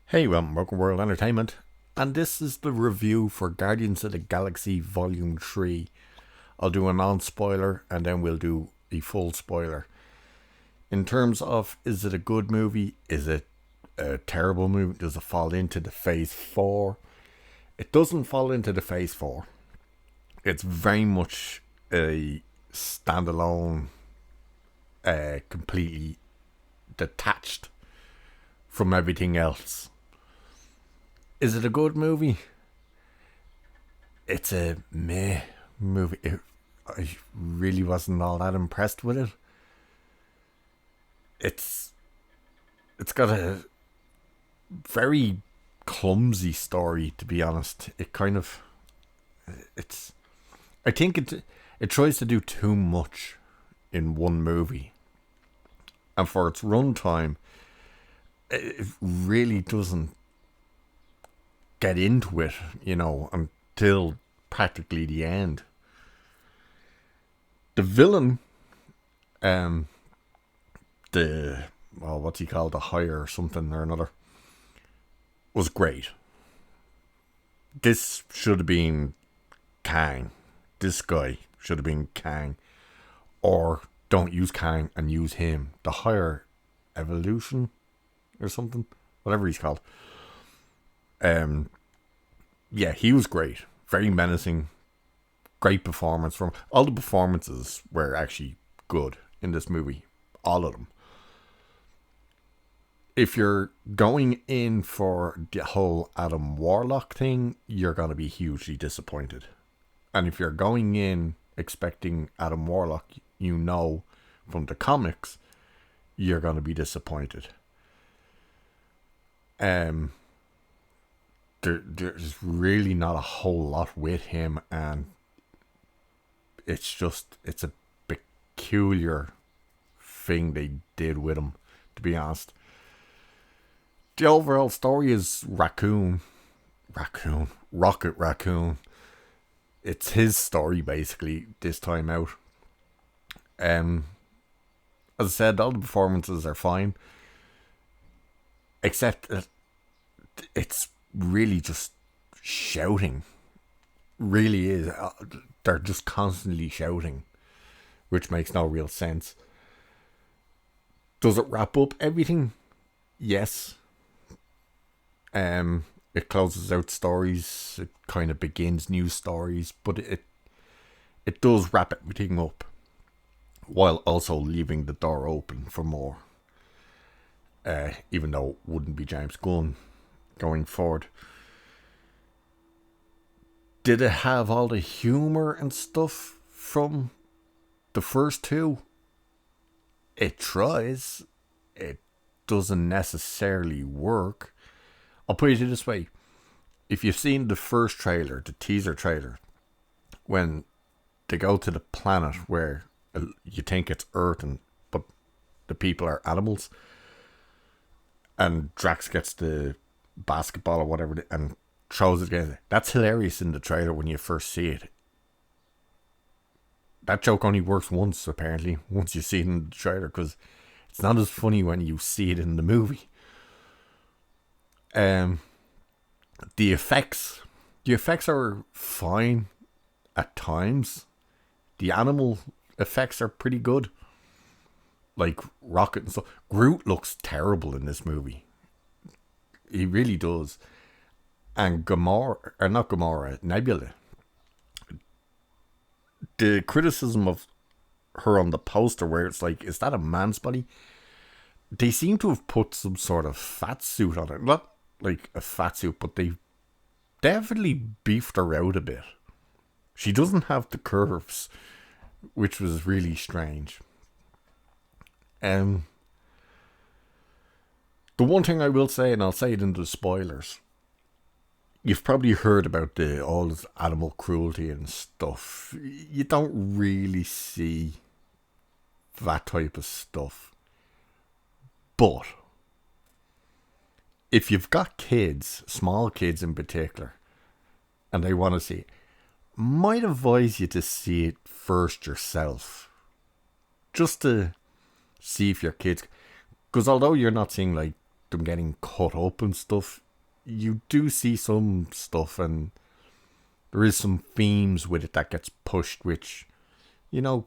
Hey, welcome World Entertainment, and this is the review for Guardians of the Galaxy Volume 3. I'll do a non-spoiler, and then we'll do a full spoiler. In terms of, is it a good movie? Is it a terrible movie? Does it fall into the Phase 4? It doesn't fall into the Phase 4. It's very much a standalone, completely detached from everything else. Is it a good movie? It's a meh movie. I really wasn't all that impressed with it. It's it's got a very clumsy story, to be honest. It's I think it tries to do too much in one movie, and for its runtime, it really doesn't get into it, until practically the end. The villain, um, the what's he called, the hire or something or another, was great. This should have been Kang. This guy should have been Kang, or don't use Kang and use him. The higher evolution or something, whatever he's called. Um, yeah, he was great. Very menacing. Great performance from all the performances were actually good in this movie. All of them. If you're going in for the whole Adam Warlock thing, you're going to be hugely disappointed. And if you're going in expecting Adam Warlock, from the comics, you're going to be disappointed. There's really not a whole lot with him, and it's a peculiar thing they did with him, to be honest. The overall story is Rocket Raccoon. It's his story basically this time out. As I said, all the performances are fine, except that it's really just shouting. Really is. They're just constantly shouting, which makes no real sense. Does it wrap up everything? Yes. It closes out stories. It kind of begins new stories, but it does wrap everything up, while also leaving the door open for more. Even though it wouldn't be James Gunn going forward. Did it have all the humor and stuff from the first two? It tries. It doesn't necessarily work. I'll put it this way. If you've seen the first trailer, the teaser trailer, when they go to the planet where you think it's Earth, but the people are animals, and Drax gets the basketball or whatever and throws it against it. That's hilarious in the trailer when you first see it. That joke only works once, apparently, once you see it in the trailer, because it's not as funny when you see it in the movie. The effects are fine at times. The animal effects are pretty good, like Rocket and stuff. Groot looks terrible in this movie. He really does. And Nebula. The criticism of her on the poster, where it's like, is that a man's body? They seem to have put some sort of fat suit on it. Not like a fat suit, but they definitely beefed her out a bit. She doesn't have the curves, which was really strange. The one thing I will say, and I'll say it in the spoilers, you've probably heard about all this animal cruelty and stuff. You don't really see that type of stuff. But if you've got kids, small kids in particular, and they want to see it, might advise you to see it first yourself. Just to see if your kids... Because although you're not seeing, like, them getting cut up and stuff, you do see some stuff, and there is some themes with it that gets pushed, which,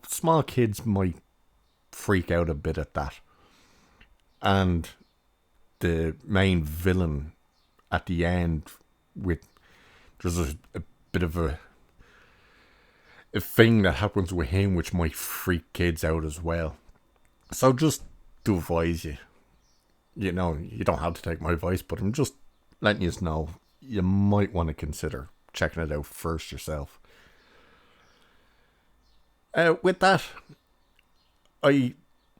small kids might freak out a bit at that. And the main villain at the end, with there's a bit of a thing that happens with him which might freak kids out as well. So just to advise you, you don't have to take my advice, but I'm just letting you know you might want to consider checking it out first yourself. With that, I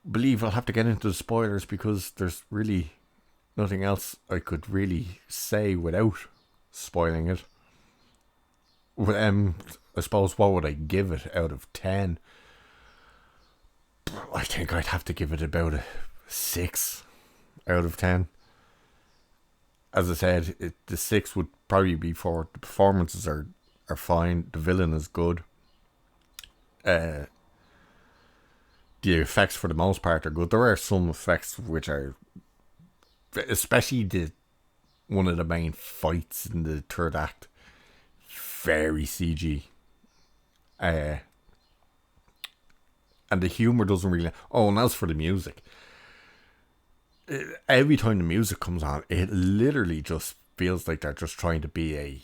believe I'll have to get into the spoilers, because there's really nothing else I could really say without spoiling it. I suppose, what would I give it out of 10? I think I'd have to give it about a 6 out of 10. As I said, the 6 would probably be for the performances are fine. The villain is good. The effects for the most part are good. There are some effects which are, especially one of the main fights in the third act, very CG. And the humour doesn't really... Oh, and as for the music, every time the music comes on, it literally just feels like they're just trying to be a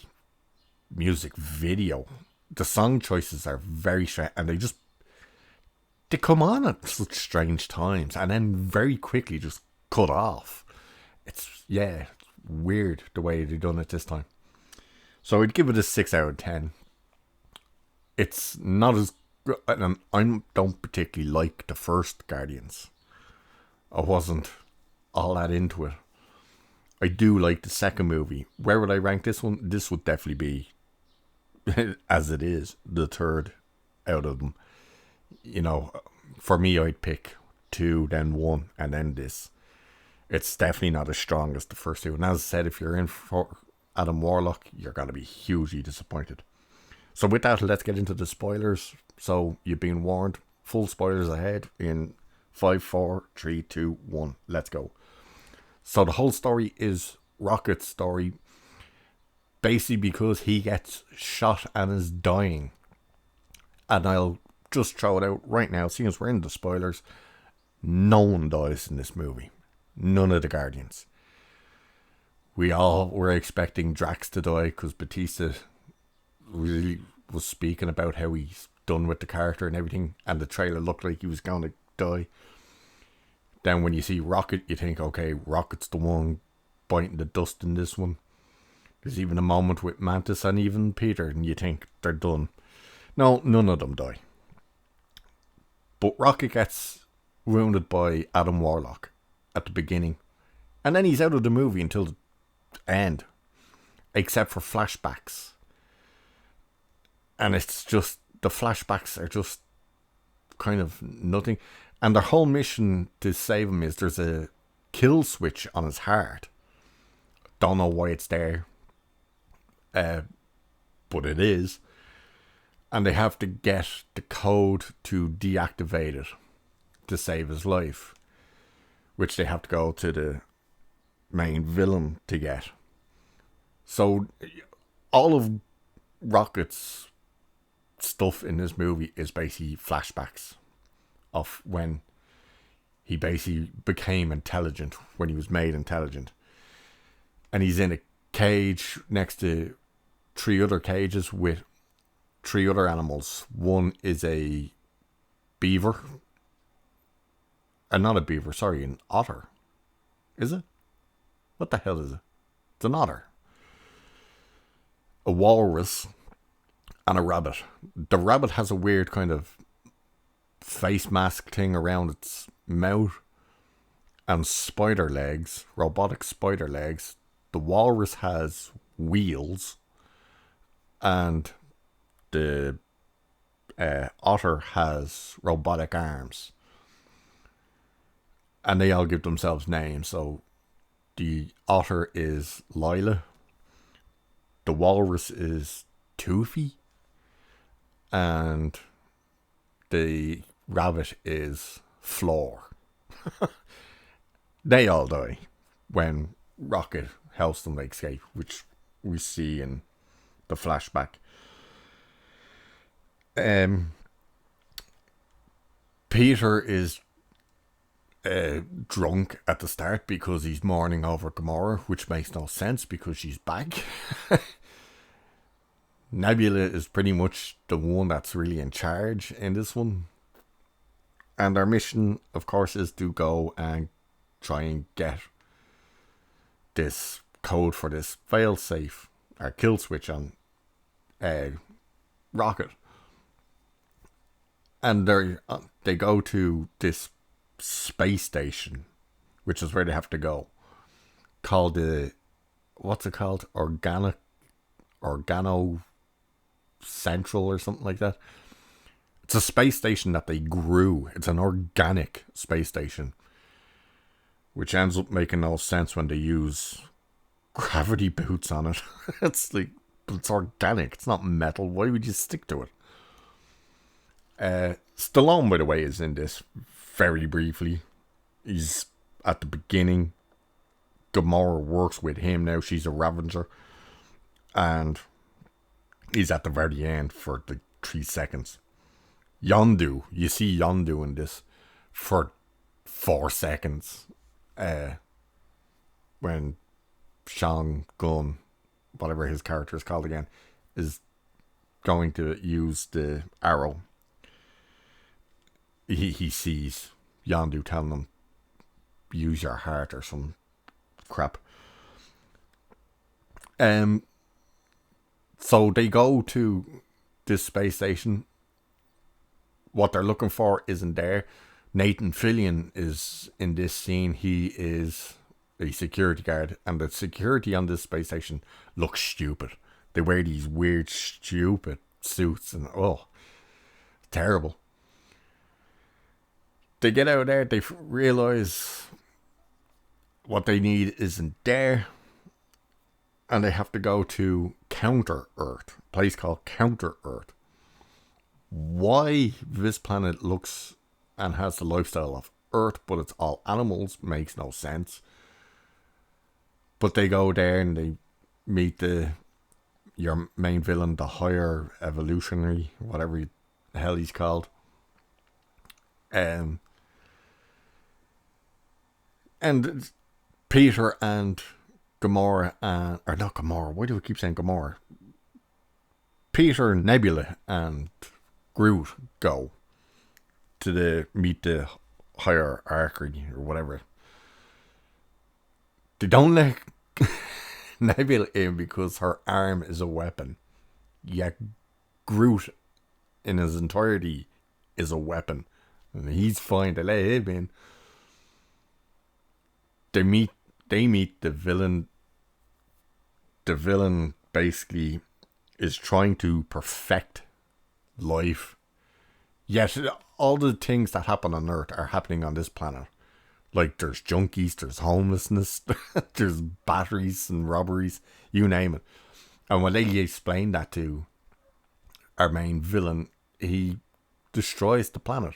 music video. The song choices are very strange, and they come on at such strange times, and then very quickly just cut off. It's weird the way they've done it this time. So I'd give it a 6 out of 10. It's not as good, and I don't particularly like the first Guardians. I wasn't all that into it. I do like the second movie. Where would I rank this one? This would definitely be, as it is, the third out of them. For me, I'd pick 2, then 1, and then this. It's definitely not as strong as the first two. And as I said, if you're in for Adam Warlock, you're going to be hugely disappointed. So with that, let's get into the spoilers. So you've been warned. Full spoilers ahead in 5, 4, 3, 2, 1. Let's go. So the whole story is Rocket's story. Basically because he gets shot and is dying. And I'll just throw it out right now, seeing as we're in the spoilers. No one dies in this movie. None of the Guardians. We all were expecting Drax to die, because Batista really was speaking about how he's done with the character and everything, and the trailer looked like he was going to die. Then when you see Rocket, you think, okay, Rocket's the one biting the dust in this one. There's even a moment with Mantis and even Peter, and you think they're done. No, none of them die. But Rocket gets wounded by Adam Warlock at the beginning, and then he's out of the movie until the end, except for flashbacks. And it's just, the flashbacks are just kind of nothing. And their whole mission to save him is there's a kill switch on his heart. Don't know why it's there, but it is. And they have to get the code to deactivate it to save his life, which they have to go to the main villain to get. So all of Rocket's stuff in this movie is basically flashbacks of when he basically became intelligent, when he was made intelligent. And he's in a cage next to 3 other cages with 3 other animals. One is a beaver. Not a beaver, sorry, an otter. Is it? What the hell is it? It's an otter. A walrus and a rabbit. The rabbit has a weird kind of face mask thing around its mouth and spider legs, robotic spider legs. The walrus has wheels, and the otter has robotic arms. And they all give themselves names. So the otter is Lila, the walrus is Toofy, and the rabbit is Floor. They all die. when Rocket helps them escape, which we see in the flashback. Peter is drunk at the start because he's mourning over Gamora, which makes no sense because she's back. Nebula is pretty much the one that's really in charge in this one. And our mission, of course, is to go and try and get this code for this failsafe, or kill switch on Rocket. And they go to this space station, which is where they have to go, called the, what's it called? Organo Central or something like that. It's a space station that they grew. It's an organic space station, which ends up making no sense when they use gravity boots on it. It's like, but it's organic. It's not metal. Why would you stick to it? Stallone, by the way, is in this very briefly. He's at the beginning. Gamora works with him now. She's a Ravager. And he's at the very end for the 3 seconds. Yondu, you see Yondu in this for 4 seconds. When Sean Gunn, whatever his character is called again, is going to use the arrow. He sees Yondu telling him, use your heart or some crap. So they go to this space station. What they're looking for isn't there. Nathan Fillion is in this scene. He is a security guard, and the security on this space station looks stupid. They wear these weird, stupid suits, and terrible. They get out there, they realize what they need isn't there, and they have to go to Counter Earth, a place called Counter Earth. Why this planet looks and has the lifestyle of Earth, but it's all animals, makes no sense. But they go there and they meet your main villain, the Higher Evolutionary, whatever the hell he's called. And Peter and Gamora, or not Gamora, why do we keep saying Gamora? Peter, Nebula, and Groot go to meet the hierarchy or whatever. They don't let Nebula in because her arm is a weapon. Yet Groot in his entirety is a weapon. And he's fine to let him in. They meet the villain. The villain basically is trying to perfect life. Yet all the things that happen on Earth are happening on this planet. Like there's junkies, there's homelessness, there's batteries and robberies, you name it. And when they explain that to our main villain, he destroys the planet.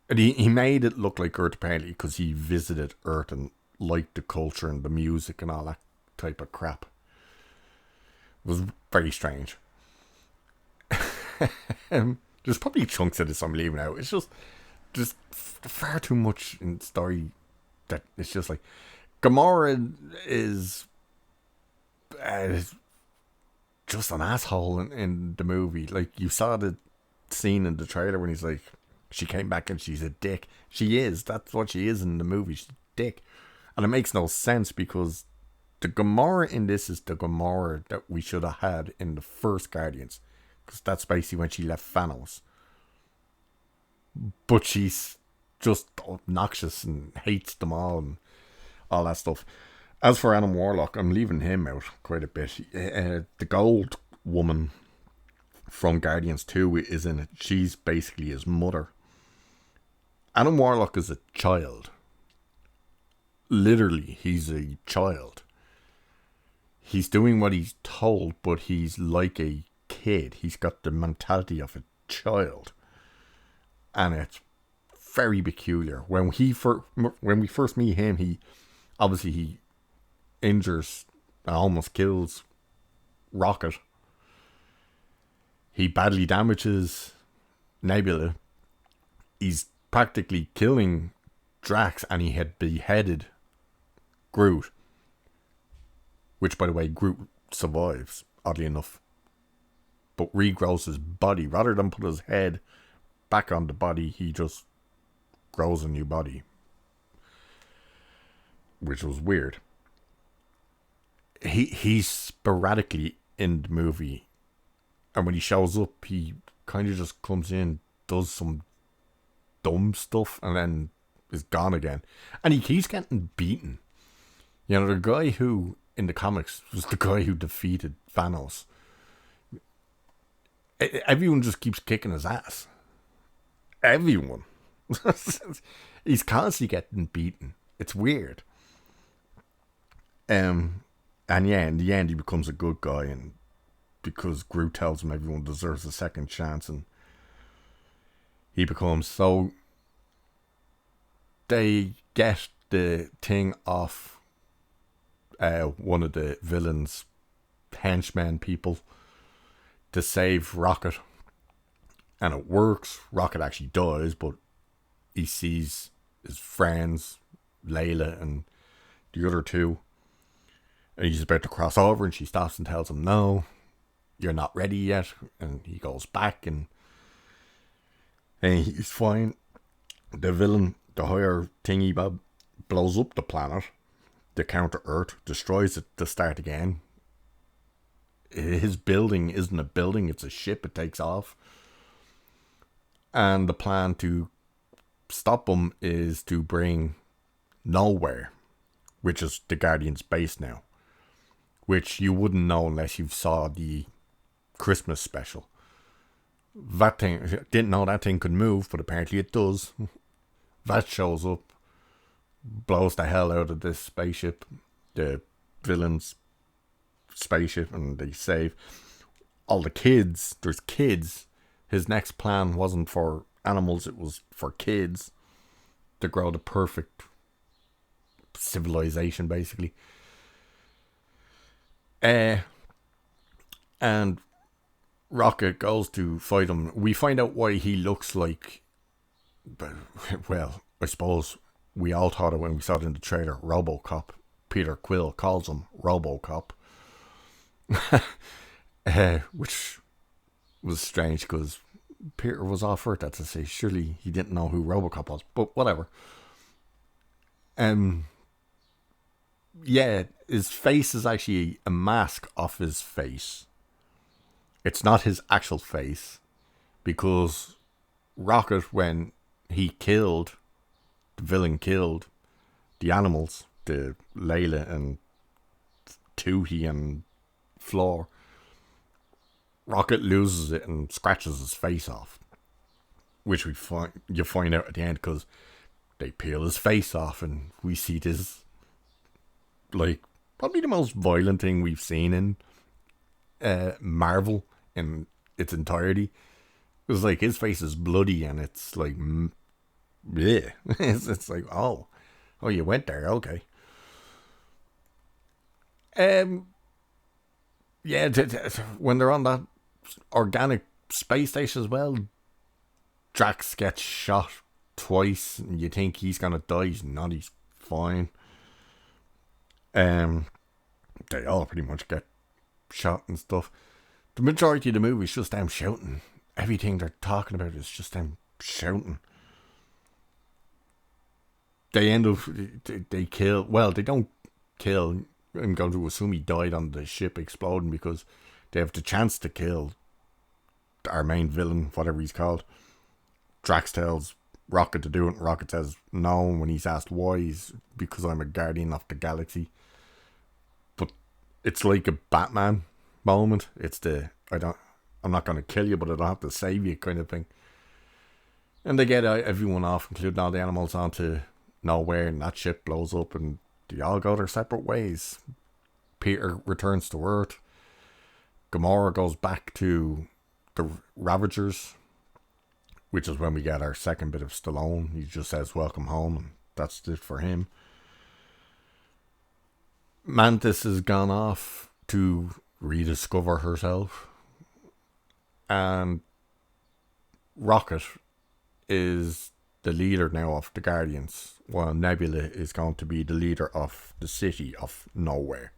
And he made it look like Earth apparently because he visited Earth and liked the culture and the music and all that type of crap. It was very strange. There's probably chunks of this I'm leaving out. It's just far too much in story that it's just like Gamora is just an asshole in the movie. Like you saw the scene in the trailer when he's like, she came back and she's a dick. She is. That's what she is in the movie. She's a dick. And it makes no sense because the Gamora in this is the Gamora that we should have had in the first Guardians. Because that's basically when she left Thanos. But she's just obnoxious and hates them all and all that stuff. As for Adam Warlock, I'm leaving him out quite a bit. The gold woman from Guardians 2 is in it. She's basically his mother. Adam Warlock is a child. Literally, he's a child. He's doing what he's told, but he's like a kid. He's got the mentality of a child. And it's very peculiar. When we first meet him, he Obviously, he injures and almost kills Rocket. He badly damages Nebula. He's practically killing Drax, and he had beheaded Groot. Which, by the way, Groot survives, oddly enough. But regrows his body. Rather than put his head back on the body, he just grows a new body. Which was weird. He's sporadically in the movie. And when he shows up, he kind of just comes in, does some dumb stuff, and then is gone again. And he keeps getting beaten. You know, the guy who, in the comics, was the guy who defeated Thanos. Everyone just keeps kicking his ass. Everyone. He's constantly getting beaten. It's weird. And yeah, in the end, he becomes a good guy, and because Groot tells him everyone deserves a second chance, and he becomes so. They get the thing off one of the villains' henchmen people to save Rocket, and it works. Rocket actually dies, but he sees his friends, Layla and the other two, and he's about to cross over, and she stops and tells him, no, you're not ready yet. And he goes back, and he's fine. The villain, the higher thingy bob, blows up the planet, the counter Earth, destroys it to start again. His building isn't a building, it's a ship. It takes off. And the plan to stop him is to bring Nowhere, which is the Guardian's base now, which you wouldn't know unless you saw the Christmas special. That thing, didn't know that thing could move, but apparently it does. That shows up, blows the hell out of this spaceship, the villain's spaceship, and they save all the kids. There's kids. His next plan wasn't for animals, it was for kids to grow the perfect civilization, basically. And Rocket goes to fight him. We find out why he looks like, well, I suppose we all thought it when we saw it in the trailer, RoboCop. Peter Quill calls him RoboCop. Which was strange because Peter was off Earth, that's to say. Surely he didn't know who RoboCop was, but whatever. Yeah, his face is actually a mask off his face. It's not his actual face, because Rocket, when he killed, the villain killed the animals, the Layla and Toohey and Floor, Rocket loses it and scratches his face off, which you find out at the end, because they peel his face off, and we see this, like, probably the most violent thing we've seen in Marvel in its entirety. It was like his face is bloody, and it's like, yeah, it's like, oh, you went there, okay. Yeah, when they're on that organic space station as well, Drax gets shot twice, and you think he's gonna die. He's not. He's fine. They all pretty much get shot and stuff. The majority of the movie is just them shouting. Everything they're talking about is just them shouting. They end up, they kill, well, they don't kill. I'm going to assume he died on the ship exploding, because they have the chance to kill our main villain, whatever he's called. Drax tells Rocket to do it, and Rocket says no. When he's asked why, he's, because I'm a guardian of the galaxy. But it's like a Batman moment. It's the, I'm not going to kill you, but I don't have to save you kind of thing. And they get everyone off, including all the animals, onto Nowhere, and that ship blows up, and they all go their separate ways. Peter returns to Earth. Gamora goes back to the Ravagers, which is when we get our second bit of Stallone. He just says welcome home, and that's it for him. Mantis has gone off to rediscover herself, and Rocket is the leader now of the Guardians, while Nebula is going to be the leader of the city of nowhere.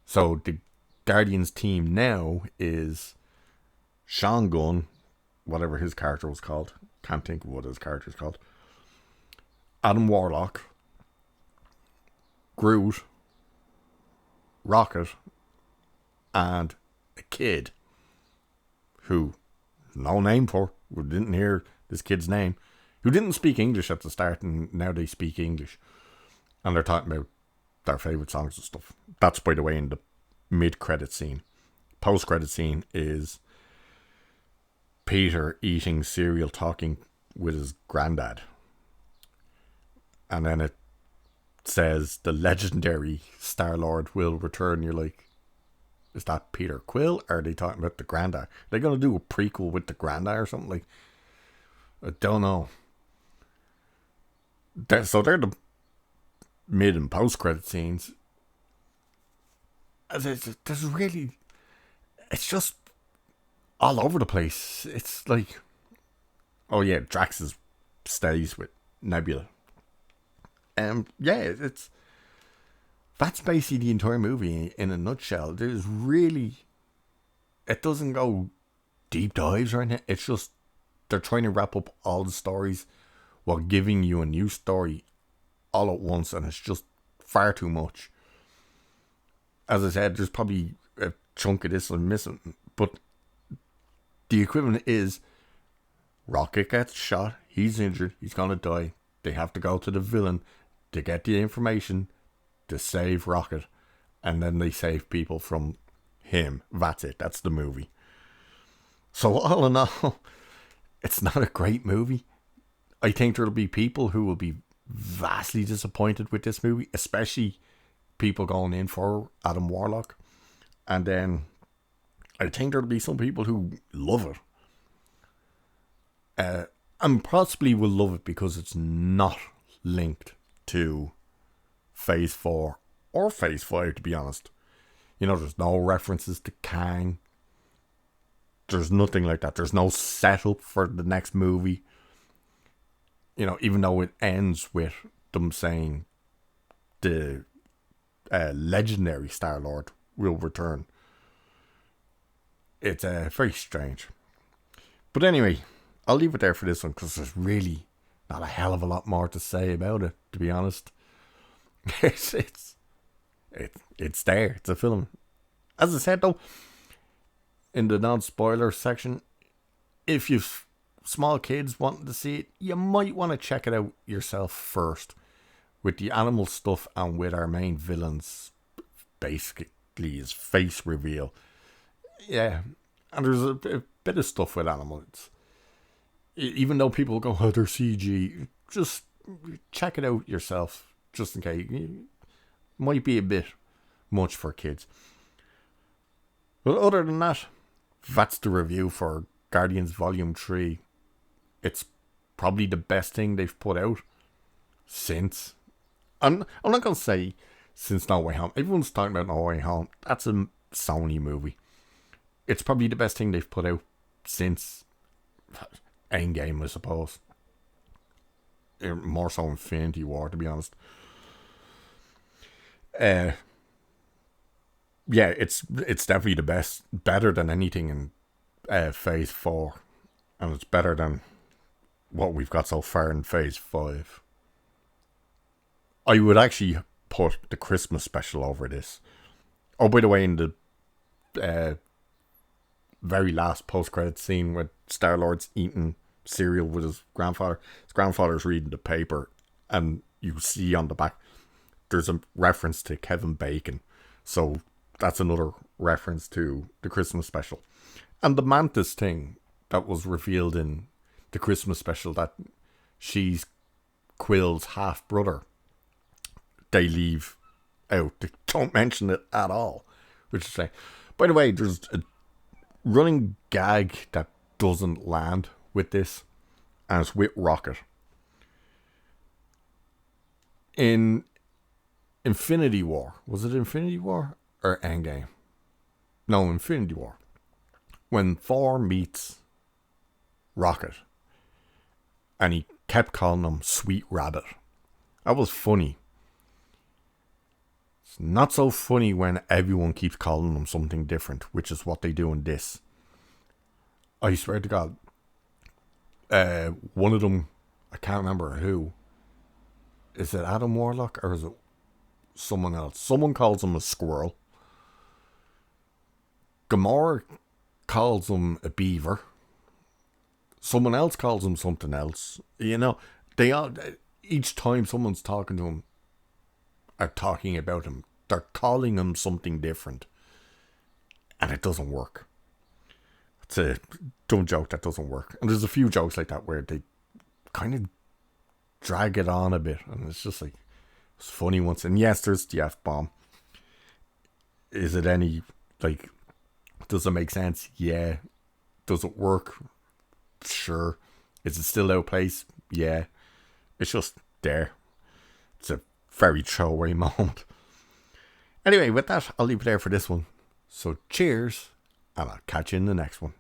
So the Guardians team now is Sean Gunn, whatever his character was called, can't think of what his character is called, Adam Warlock, Groot, Rocket, and a kid who no name for, we didn't hear this kid's name, who didn't speak English at the start, and now they speak English. And they're talking about their favourite songs and stuff. That's, by the way, in the mid-credit scene. Post-credit scene is Peter eating cereal, talking with his granddad. And then it says the legendary Star-Lord will return. You're like, is that Peter Quill? Or are they talking about the granddad? Are they going to do a prequel with the granddad or something? Like, I don't know. So they're the mid and post credit scenes. There's really, it's just all over the place. It's like, oh yeah, Drax stays with Nebula. Yeah, that's basically the entire movie in a nutshell. There's really, it doesn't go deep dives or anything. It's just they're trying to wrap up all the stories while giving you a new story all at once, and it's just far too much. As I said, there's probably a chunk of this I'm missing, but the equivalent is Rocket gets shot, he's injured, he's gonna die. They have to go to the villain to get the information to save Rocket, and then they save people from him. That's it. That's the movie. So all in all, it's not a great movie. I think there'll be people who will be vastly disappointed with this movie, especially people going in for Adam Warlock. And then I think there'll be some people who love it. And possibly will love it because it's not linked to Phase 4 or Phase 5, to be honest. You know, there's no references to Kang. There's nothing like that. There's no setup for the next movie. You know, even though it ends with them saying the legendary Star-Lord will return. It's very strange. But anyway, I'll leave it there for this one because there's really not a hell of a lot more to say about it, to be honest. It's there. It's a film. As I said though, in the non-spoiler section, if you've small kids wanting to see it, you might want to check it out yourself first, with the animal stuff and with our main villain's basically his face reveal. Yeah, and there's a bit of stuff with animals. Even though people go, oh, they're CG, just check it out yourself, just in case. It might be a bit much for kids. But other than that, that's the review for Guardians Volume 3. It's probably the best thing they've put out since. I'm not going to say since No Way Home. Everyone's talking about No Way Home. That's a Sony movie. It's probably the best thing they've put out since Endgame, I suppose. More so Infinity War, to be honest. Yeah, it's definitely the best. Better than anything in Phase 4. And it's better than what we've got so far in Phase 5. I would actually put the Christmas special over this. Oh, by the way, in the very last post-credit scene where Star-Lord's eating cereal with his grandfather's reading the paper, and you see on the back there's a reference to Kevin Bacon. So that's another reference to the Christmas special. And the Mantis thing that was revealed in the Christmas special, that she's Quill's half-brother, they leave out. They don't mention it at all. Which is like, by the way, there's a running gag that doesn't land with this, and it's with Rocket. In Infinity War. Was it Infinity War or Endgame? No, Infinity War. When Thor meets Rocket and he kept calling him Sweet Rabbit. That was funny. It's not so funny when everyone keeps calling him something different, which is what they do in this. I swear to God, one of them, I can't remember who. Is it Adam Warlock or is it someone else? Someone calls him a squirrel. Gamora calls him a beaver. Someone else calls him something else. You know, they all, each time someone's talking to him or talking about him, they're calling him something different. And it doesn't work. It's a dumb joke that doesn't work. And there's a few jokes like that where they kind of drag it on a bit. And it's just like, it's funny once. And yes, there's the F-bomb. Is it any, like, does it make sense? Yeah. Does it work? Sure. Is it still out of place? Yeah. It's just there. It's a very throwaway moment. Anyway, with that, I'll leave it there for this one. So cheers, and I'll catch you in the next one.